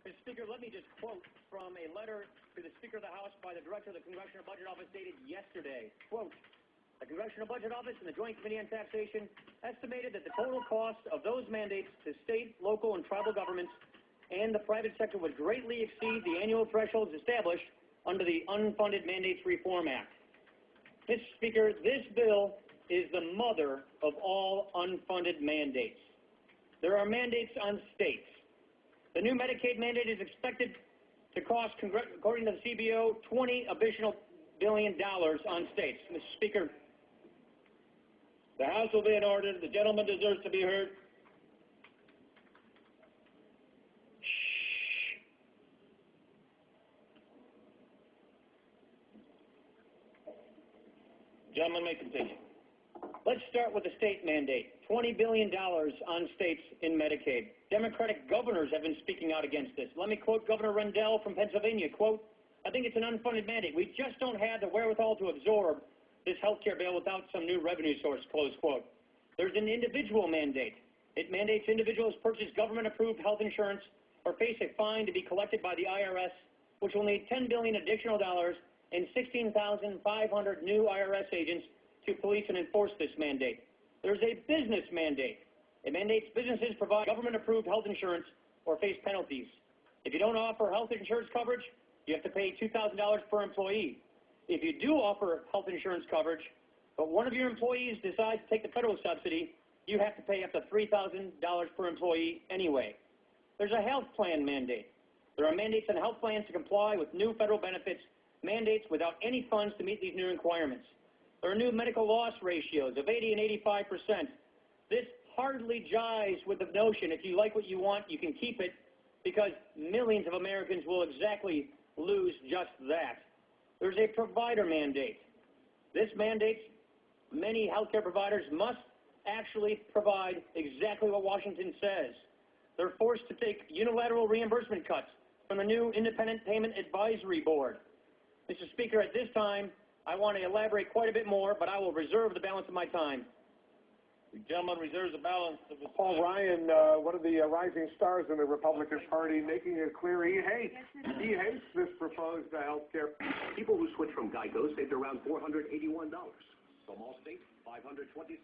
Mr. Speaker, let me just quote from a letter to the Speaker of the House by the Director of the Congressional Budget Office dated yesterday. Quote, the Congressional Budget Office and the Joint Committee on Taxation estimated that the total cost of those mandates to state, local, and tribal governments and the private sector would greatly exceed the annual thresholds established under the Unfunded Mandates Reform Act. Mr. Speaker, this bill is the mother of all unfunded mandates. There are mandates on states. The new Medicaid mandate is expected to cost, according to the CBO, $20 billion on states. Mr. Speaker. The House will be in order. The gentleman deserves to be heard. Gentleman may continue. Let's start with the state mandate. $20 billion on states in Medicaid. Democratic governors have been speaking out against this. Let me quote Governor Rendell from Pennsylvania. Quote, I think it's an unfunded mandate. We just don't have the wherewithal to absorb this health care bill without some new revenue source, close quote. There's an individual mandate. It mandates individuals purchase government-approved health insurance or face a fine to be collected by the IRS, which will need $10 billion additional dollars and 16,500 new IRS agents to police and enforce this mandate. There's a business mandate. It mandates businesses provide government-approved health insurance or face penalties. If you don't offer health insurance coverage, you have to pay $2,000 per employee. If you do offer health insurance coverage, but one of your employees decides to take the federal subsidy, you have to pay up to $3,000 per employee anyway. There's a health plan mandate. There are mandates on health plans to comply with new federal benefits, mandates without any funds to meet these new requirements. There are new medical loss ratios of 80 and 85%. This hardly jives with the notion if you like what you want, you can keep it, because millions of Americans will exactly lose just that. There's a provider mandate. This mandates many healthcare providers must actually provide exactly what Washington says. They're forced to take unilateral reimbursement cuts from the new Independent Payment Advisory Board. Mr. Speaker, at this time, I want to elaborate quite a bit more, but I will reserve the balance of my time. The gentleman reserves the balance of his Paul Ryan, one of the rising stars in the Republican Party, making it clear he hates this proposed health care. People who switch from Geico saved around $481. From all states, $520.